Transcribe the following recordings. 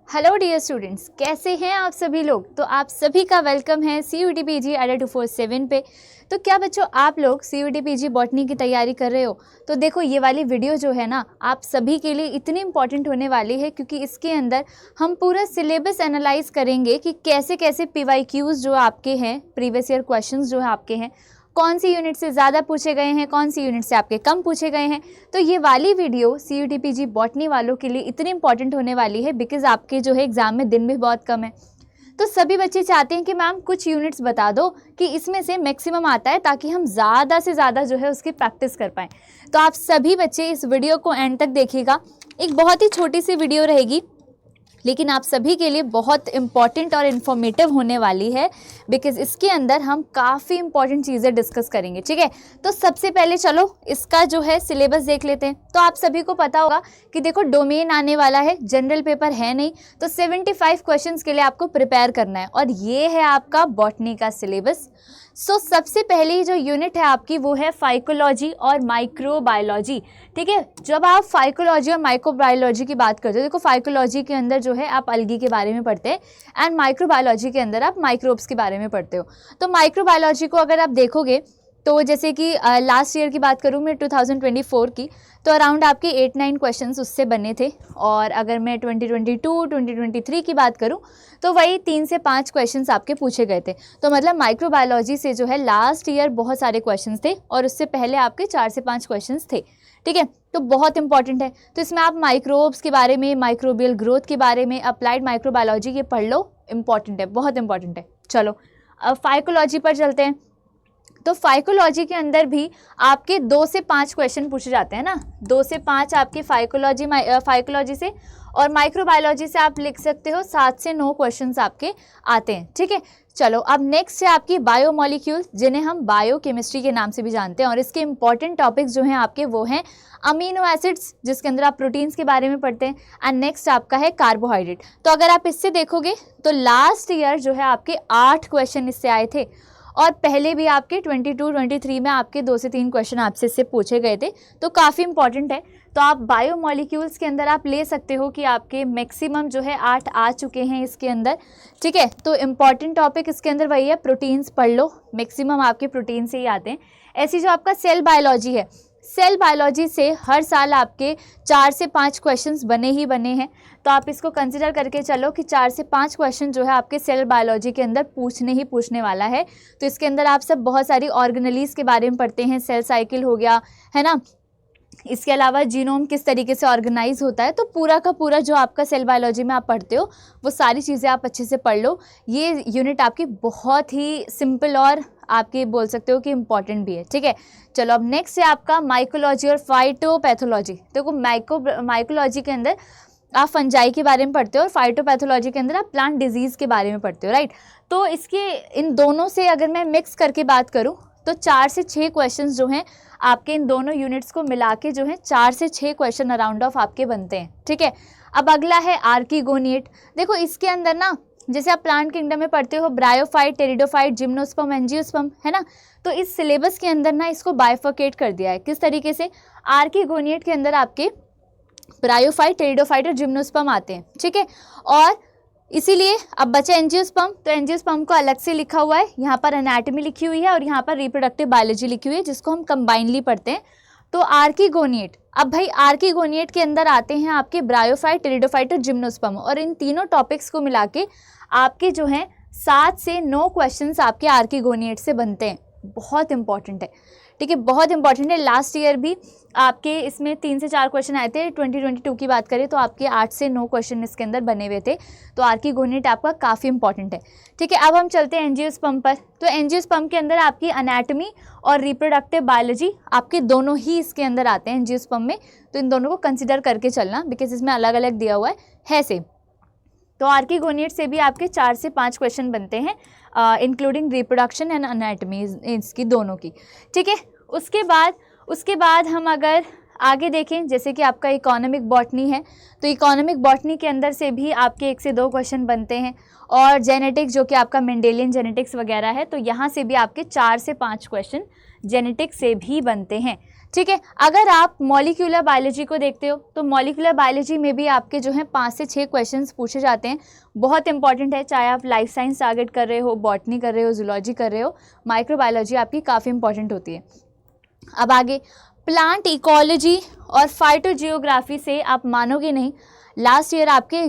Hello dear students, कैसे हैं आप सभी लोग। तो आप सभी का वेलकम है CUET PG अड्डा 247 पे। तो क्या बच्चों आप लोग CUET PG बॉटनी की तैयारी कर रहे हो? तो देखो ये वाली वीडियो जो है ना आप सभी के लिए इतनी इंपॉर्टेंट होने वाली है, क्योंकि इसके अंदर हम पूरा सिलेबस एनालाइज करेंगे कि कैसे कैसे PYQs जो आपके हैं, प्रीवियस ईयर क्वेश्चंस जो है आपके हैं, कौन सी यूनिट से ज़्यादा पूछे गए हैं, कौन सी यूनिट से आपके कम पूछे गए हैं। तो ये वाली वीडियो CUET PG बॉटनी वालों के लिए इतनी इंपॉर्टेंट होने वाली है, बिकॉज आपके जो है एग्जाम में दिन भी बहुत कम है। तो सभी बच्चे चाहते हैं कि मैम कुछ यूनिट्स बता दो कि इसमें से मैक्सिमम आता है, ताकि हम ज़्यादा से ज़्यादा जो है उसकी प्रैक्टिस कर पाएँ। तो आप सभी बच्चे इस वीडियो को एंड तक देखिएगा। एक बहुत ही छोटी सी वीडियो रहेगी, लेकिन आप सभी के लिए बहुत इंपॉर्टेंट और इन्फॉर्मेटिव होने वाली है, बिकॉज इसके अंदर हम काफ़ी इंपॉर्टेंट चीज़ें डिस्कस करेंगे। ठीक है, तो सबसे पहले चलो इसका जो है सिलेबस देख लेते हैं। तो आप सभी को पता होगा कि देखो डोमेन आने वाला है, जनरल पेपर है नहीं, तो 75 क्वेश्चंस के लिए आपको प्रिपेयर करना है, और ये है आपका बॉटनी का सिलेबस। सबसे पहली जो यूनिट है आपकी वो है फाइकोलॉजी और माइक्रोबायोलॉजी। ठीक है, जब आप फाइकोलॉजी और माइक्रोबायोलॉजी की बात करते हो, देखो फाइकोलॉजी के अंदर जो है आप अलगी के बारे में पढ़ते हैं, एंड माइक्रोबायोलॉजी के अंदर आप माइक्रोब्स के बारे में पढ़ते हो। तो माइक्रोबायोलॉजी को अगर आप देखोगे तो जैसे कि लास्ट ईयर की बात करूँ मैं 2024 की, तो अराउंड आपके 8-9 क्वेश्चंस उससे बने थे। और अगर मैं 2022-2023 की बात करूं तो वही 3 से 5 क्वेश्चंस आपके पूछे गए थे। तो मतलब माइक्रोबायोलॉजी से जो है लास्ट ईयर बहुत सारे क्वेश्चंस थे, और उससे पहले आपके 4 से 5 क्वेश्चंस थे। ठीक है, तो बहुत इंपॉर्टेंट है। तो इसमें आप माइक्रोब्स के बारे में, माइक्रोबियल ग्रोथ के बारे में, अप्लाइड माइक्रोबायोलॉजी ये पढ़ लो, इंपॉर्टेंट है, बहुत इंपॉर्टेंट है। चलो अब फाइकोलॉजी पर चलते हैं। तो फाइकोलॉजी के अंदर भी आपके 2 से 5 क्वेश्चन पूछे जाते हैं ना, 2 से 5 आपके फाइकोलॉजी से, और माइक्रोबायोलॉजी से आप लिख सकते हो 7 से 9 क्वेश्चंस आपके आते हैं। ठीक है, चलो अब नेक्स्ट है आपकी बायोमोलिक्यूल्स, जिन्हें हम बायोकेमिस्ट्री के नाम से भी जानते हैं, और इसके इंपॉर्टेंट टॉपिक्स जो हैं आपके वो हैं अमीनो एसिड्स, जिसके अंदर आप प्रोटीन्स के बारे में पढ़ते हैं, एंड नेक्स्ट आपका है कार्बोहाइड्रेट। तो अगर आप इससे देखोगे तो लास्ट ईयर जो है आपके 8 क्वेश्चन इससे आए थे, और पहले भी आपके 22-23 में आपके 2 से 3 क्वेश्चन आपसे इससे पूछे गए थे। तो काफ़ी इंपॉर्टेंट है। तो आप बायोमोलिक्यूल्स के अंदर आप ले सकते हो कि आपके मैक्सिमम जो है 8 आ चुके हैं इसके अंदर। ठीक है, तो इम्पॉर्टेंट टॉपिक इसके अंदर वही है, प्रोटीन्स पढ़ लो, मैक्सिमम आपके प्रोटीन से ही आते हैं। ऐसी जो आपका सेल बायोलॉजी है, सेल बायोलॉजी से हर साल आपके 4 से 5 क्वेश्चंस बने ही बने हैं। तो आप इसको कंसिडर करके चलो कि 4 से 5 क्वेश्चन जो है आपके सेल बायोलॉजी के अंदर पूछने वाला है। तो इसके अंदर आप सब बहुत सारी ऑर्गेनेलीज के बारे में पढ़ते हैं, सेल साइकिल हो गया है ना, इसके अलावा जीनोम किस तरीके से ऑर्गेनाइज होता है। तो पूरा का पूरा जो आपका सेल बायोलॉजी में आप पढ़ते हो वो सारी चीज़ें आप अच्छे से पढ़ लो। ये यूनिट आपकी बहुत ही सिंपल और आपके बोल सकते हो कि इम्पॉर्टेंट भी है। ठीक है, चलो अब नेक्स्ट है आपका माइकोलॉजी और फाइटोपैथोलॉजी। देखो माइकोलॉजी के अंदर आप फंजाई के बारे में पढ़ते हो, और फाइटोपैथोलॉजी के अंदर आप प्लांट डिजीज़ के बारे में पढ़ते हो, राइट। तो इसके इन दोनों से अगर मैं मिक्स करके बात करूं तो 4 से 6 क्वेश्चंस जो हैं आपके इन दोनों यूनिट्स को मिला के जो है 4 से 6 क्वेश्चन अराउंड ऑफ आपके बनते हैं। ठीक है, अब अगला है आर्किगोनिएट। देखो इसके अंदर ना जैसे आप प्लांट किंगडम में पढ़ते हो ब्रायोफाइट, टेरिडोफाइट, जिम्नोस्पर्म, एंजियोस्पर्म, है ना। तो इस सिलेबस के अंदर ना इसको बाइफर्केट कर दिया है। किस तरीके से? आर्किगोनिएट के अंदर आपके ब्रायोफाइट, टेरिडोफाइट और जिम्नोस्पर्म आते हैं। ठीक है, और इसीलिए अब बचा एंजियोस्पर्म। तो एंजियोस्पर्म को अलग से लिखा हुआ है, यहाँ पर एनाटॉमी लिखी हुई है और यहाँ पर रिप्रोडक्टिव बायोलॉजी लिखी हुई है, जिसको हम कंबाइनली पढ़ते हैं। तो आर्किगोनिएट, अब भाई आर्किगोनिएट के अंदर आते हैं आपके ब्रायोफाइट, टेरिडोफाइट और जिम्नोस्पर्म, और इन तीनों टॉपिक्स को मिला के आपके जो हैं 7 से 9 क्वेश्चंस आपके आर्किगोनिएट से बनते हैं। बहुत इंपॉर्टेंट है। ठीक है, बहुत इंपॉर्टेंट है। लास्ट ईयर भी आपके इसमें 3 से 4 क्वेश्चन आए थे। 2022 की बात करें तो आपके 8 से 9 क्वेश्चन इसके अंदर बने हुए थे। तो आर्किगोनिएट आपका काफ़ी इंपॉर्टेंट है। ठीक है, अब हम चलते हैं एंजियोस्पर्म पर। तो एंजियोस्पर्म के अंदर आपकी एनाटॉमी और रिप्रोडक्टिव बायोलॉजी आपके दोनों ही इसके अंदर आते हैं एंजियोस्पर्म में। तो इन दोनों को कंसिडर करके चलना, बिकॉज इसमें अलग अलग दिया हुआ है सेम। तो आर्किगोनिएट से भी आपके 4 से 5 क्वेश्चन बनते हैं, इंक्लूडिंग रिप्रोडक्शन एंड एनाटॉमी इसकी दोनों की। ठीक है, उसके बाद हम अगर आगे देखें, जैसे कि आपका इकोनॉमिक बॉटनी है, तो इकोनॉमिक बॉटनी के अंदर से भी आपके 1 से 2 क्वेश्चन बनते हैं, और जेनेटिक्स जो कि आपका मेंडेलियन जेनेटिक्स वगैरह है, तो यहाँ से भी आपके 4 से 5 क्वेश्चन जेनेटिक्स से भी बनते हैं। ठीक है। अगर आप मॉलिक्यूलर बायोलॉजी को देखते हो तो मॉलिक्यूलर बायोलॉजी में भी आपके जो है 5 से 6 क्वेश्चंस पूछे जाते हैं, बहुत इंपॉर्टेंट है। चाहे आप लाइफ साइंस टारगेट कर रहे हो, बॉटनी कर रहे हो, जूलॉजी कर रहे हो, माइक्रोबायोलॉजी आपकी काफ़ी इंपॉर्टेंट होती है। अब आगे प्लांट इकोलॉजी और फाइटोजियोग्राफी से आप मानोगे नहीं, लास्ट ईयर आपके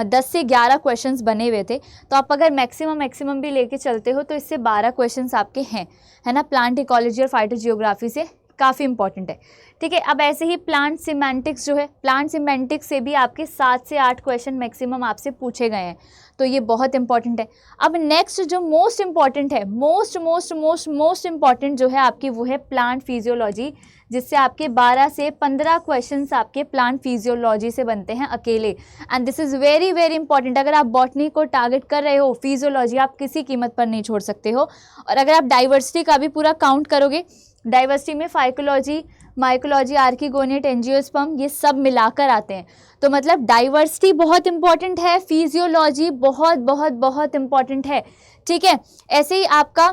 10 से 11 क्वेश्चंस बने हुए थे। तो आप अगर मैक्सिमम भी लेके चलते हो तो इससे 12 क्वेश्चंस आपके हैं, है ना। प्लांट इकोलॉजी और फाइटोजियोग्राफी से काफ़ी इंपॉर्टेंट है, ठीक है। अब ऐसे ही प्लांट सिमेंटिक्स जो है, प्लांट सिमेंटिक्स से भी आपके 7 से 8 क्वेश्चन मैक्सिमम आपसे पूछे गए हैं, तो ये बहुत इंपॉर्टेंट है। अब नेक्स्ट जो मोस्ट इंपॉर्टेंट है, मोस्ट इंपॉर्टेंट जो है आपकी, वो है प्लांट फिजियोलॉजी, जिससे आपके 12 से 15 क्वेश्चंस आपके प्लांट फिजियोलॉजी से बनते हैं अकेले। And this is very very important. अगर आप बॉटनी को टारगेट कर रहे हो, फिजियोलॉजी आप किसी कीमत पर नहीं छोड़ सकते हो। और अगर आप डाइवर्सिटी का भी पूरा काउंट करोगे, डाइवर्सिटी में फाइकोलॉजी, माइकोलॉजी, आर्किगोनियट, एंजियोस्पर्म, ये सब मिलाकर आते हैं। तो मतलब डाइवर्सिटी बहुत इंपॉर्टेंट है, फिजियोलॉजी बहुत इंपॉर्टेंट है, ठीक है। ऐसे ही आपका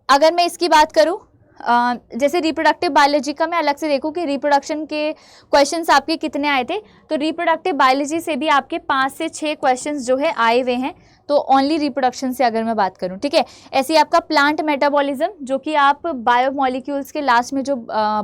अगर मैं इसकी बात करूं, जैसे रिप्रोडक्टिव बायोलॉजी का मैं अलग से देखूं कि रिप्रोडक्शन के क्वेश्चंस आपके कितने आए थे, तो रिप्रोडक्टिव बायोलॉजी से भी आपके 5 से 6 क्वेश्चंस जो है आए हुए हैं, तो ओनली रिप्रोडक्शन से अगर मैं बात करूं, ठीक है। ऐसे ही आपका प्लांट मेटाबॉलिज्म, जो कि आप बायोमोलिक्यूल्स के लास्ट में जो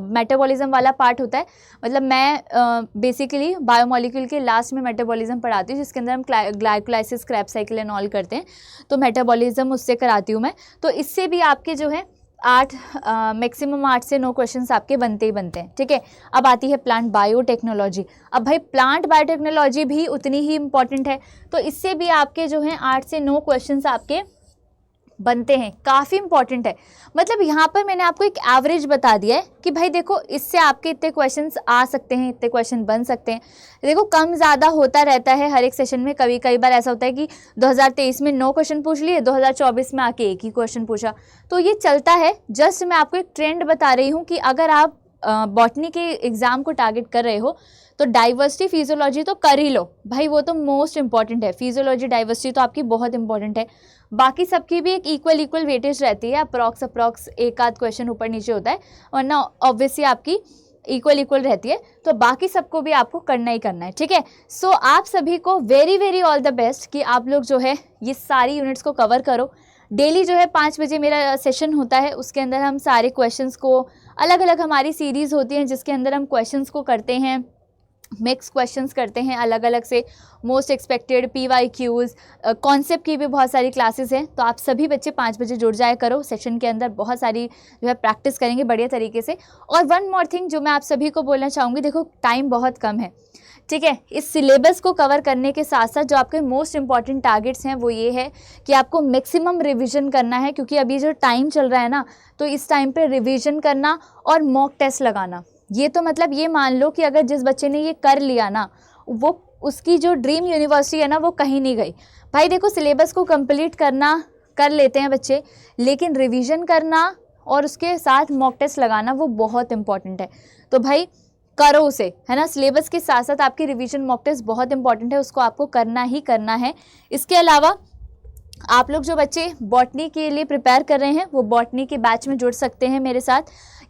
मेटाबॉलिज्म वाला पार्ट होता है, मतलब मैं बेसिकली बायोमोलिक्यूल के लास्ट में मेटाबॉलिज्म पढ़ाती हूँ, जिसके अंदर हम glycolysis, Krebs cycle and all करते हैं, तो मेटाबॉलिज्म उससे कराती हूँ मैं। तो इससे भी आपके जो है मैक्सिमम 8 से 9 क्वेश्चंस आपके बनते ही बनते हैं, ठीक है। अब आती है प्लांट बायोटेक्नोलॉजी। अब भाई प्लांट बायोटेक्नोलॉजी भी उतनी ही इंपॉर्टेंट है, तो इससे भी आपके जो हैं 8 से 9 क्वेश्चंस आपके बनते हैं, काफ़ी इंपॉर्टेंट है। मतलब यहाँ पर मैंने आपको एक एवरेज बता दिया है कि भाई देखो, इससे आपके इतने क्वेश्चंस आ सकते हैं, इतने क्वेश्चन बन सकते हैं। देखो कम ज़्यादा होता रहता है हर एक सेशन में, कई बार ऐसा होता है कि 2023 में 9 क्वेश्चन पूछ लिए, 2024 में आके 1 ही क्वेश्चन पूछा, तो ये चलता है। जस्ट मैं आपको एक ट्रेंड बता रही हूँ कि अगर आप बॉटनी के एग्ज़ाम को टारगेट कर रहे हो तो डाइवर्सिटी फिजियोलॉजी तो कर ही लो भाई, वो तो मोस्ट इंपॉर्टेंट है। फिजियोलॉजी डाइवर्सिटी तो आपकी बहुत इंपॉर्टेंट है, बाकी सबकी भी एक इक्वल वेटेज रहती है, अप्रॉक्स एक आध क्वेश्चन ऊपर नीचे होता है, वरना ऑब्वियसली आपकी इक्वल रहती है। तो बाकी सबको भी आपको करना ही करना है, ठीक है। सो आप सभी को वेरी ऑल द बेस्ट कि आप लोग जो है ये सारी यूनिट्स को कवर करो। डेली जो है 5 बजे मेरा सेशन होता है, उसके अंदर हम सारे क्वेश्चंस को, अलग अलग हमारी सीरीज़ होती हैं जिसके अंदर हम क्वेश्चंस को करते हैं, मिक्स क्वेश्चंस करते हैं अलग अलग से, मोस्ट एक्सपेक्टेड, PYQs, कॉन्सेप्ट की भी बहुत सारी क्लासेस हैं। तो आप सभी बच्चे 5 बजे जुड़ जाया करो, सेशन के अंदर बहुत सारी जो है प्रैक्टिस करेंगे बढ़िया तरीके से। और वन मोर थिंग जो मैं आप सभी को बोलना चाहूँगी, देखो टाइम बहुत कम है, ठीक है। इस सिलेबस को कवर करने के साथ साथ जो आपके मोस्ट इंपॉर्टेंट टारगेट्स हैं वो ये है कि आपको मैक्सिमम रिवीजन करना है, क्योंकि अभी जो टाइम चल रहा है ना, तो इस टाइम पे रिवीजन करना और मॉक टेस्ट लगाना, ये तो मतलब ये मान लो कि अगर जिस बच्चे ने ये कर लिया ना, वो उसकी जो ड्रीम यूनिवर्सिटी है ना वो कहीं नहीं गई। भाई देखो सिलेबस को कंप्लीट करना कर लेते हैं बच्चे, लेकिन रिवीजन करना और उसके साथ मॉक टेस्ट लगाना वो बहुत इंपॉर्टेंट है। तो भाई करो उसे, है ना। सिलेबस के साथ साथ आपकी रिवीजन मॉक टेस्ट बहुत इंपॉर्टेंट है, उसको आपको करना ही करना है। इसके अलावा आप लोग जो बच्चे बॉटनी के लिए प्रिपेयर कर रहे हैं वो बॉटनी के बैच में जुड़ सकते हैं मेरे साथ।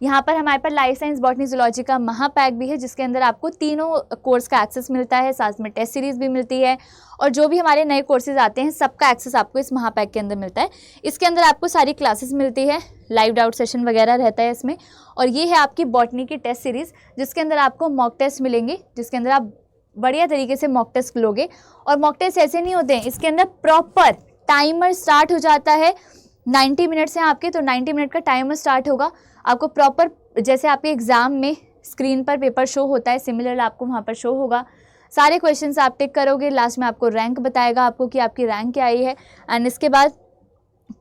यहाँ पर हमारे पास लाइफ साइंस, बॉटनी, जूलॉजी का महापैक भी है, जिसके अंदर आपको तीनों कोर्स का एक्सेस मिलता है, साथ में टेस्ट सीरीज़ भी मिलती है, और जो भी हमारे नए कोर्सेज आते हैं सबका एक्सेस आपको इस महापैक के अंदर मिलता है। इसके अंदर आपको सारी क्लासेस मिलती है, लाइव डाउट सेशन वगैरह रहता है इसमें, और ये है आपकी बॉटनी की टेस्ट सीरीज़, जिसके अंदर आपको मॉक टेस्ट मिलेंगे, जिसके अंदर आप बढ़िया तरीके से मॉक टेस्ट लोगे। और मॉक टेस्ट ऐसे नहीं होते हैं, इसके अंदर प्रॉपर टाइमर स्टार्ट हो जाता है। 90 मिनट्स हैं आपके, तो 90 मिनट का टाइमर स्टार्ट होगा। आपको प्रॉपर जैसे आपके एग्ज़ाम में स्क्रीन पर पेपर शो होता है, सिमिलर आपको वहाँ पर शो होगा। सारे क्वेश्चंस आप टिक करोगे, लास्ट में आपको रैंक बताएगा आपको कि आपकी रैंक क्या आई है, एंड इसके बाद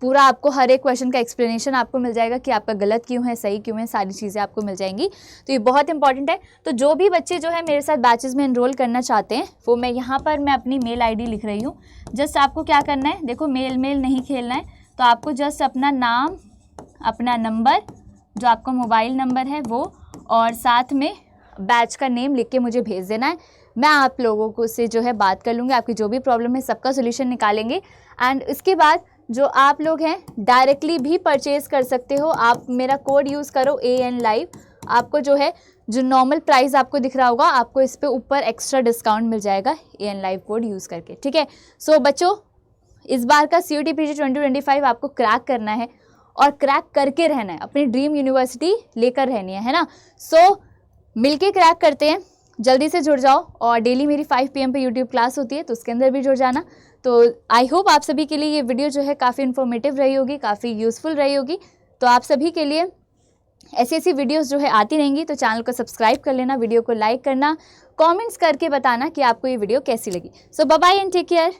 पूरा आपको हर एक क्वेश्चन का एक्सप्लेनेशन आपको मिल जाएगा कि आपका गलत क्यों है, सही क्यों है, सारी चीज़ें आपको मिल जाएंगी। तो ये बहुत इंपॉर्टेंट है। तो जो भी बच्चे जो है मेरे साथ बैचेस में एनरोल करना चाहते हैं, वो मैं यहाँ पर मैं अपनी मेल ID लिख रही हूँ। जस्ट आपको क्या करना है, देखो मेल नहीं खेलना है, तो आपको जस्ट अपना नाम, अपना नंबर, जो आपका मोबाइल नंबर है वो, और साथ में बैच का नेम लिख के मुझे भेज देना है। मैं आप लोगों को से जो है बात कर लूँगी, आपकी जो भी प्रॉब्लम है सबका सोल्यूशन निकालेंगे। एंड इसके बाद जो आप लोग हैं डायरेक्टली भी परचेज कर सकते हो। आप मेरा कोड यूज़ करो AN लाइव, आपको जो है जो नॉर्मल प्राइस आपको दिख रहा होगा, आपको इस पे ऊपर एक्स्ट्रा डिस्काउंट मिल जाएगा AN लाइव कोड यूज़ करके, ठीक है। सो बच्चों, इस बार का CUET PG 2025 आपको क्रैक करना है और क्रैक करके रहना है, अपनी ड्रीम यूनिवर्सिटी लेकर रहनी है ना। सो मिलके क्रैक करते हैं, जल्दी से जुड़ जाओ। और डेली मेरी 5 PM पे यूट्यूब क्लास होती है, तो उसके अंदर भी जुड़ जाना। तो आई होप आप सभी के लिए ये वीडियो जो है काफ़ी इन्फॉर्मेटिव रही होगी, काफ़ी यूज़फुल रही होगी। तो आप सभी के लिए ऐसी वीडियोस जो है आती रहेंगी, तो चैनल को सब्सक्राइब कर लेना, वीडियो को लाइक करना, कमेंट्स करके बताना कि आपको ये वीडियो कैसी लगी। So bye bye and take care.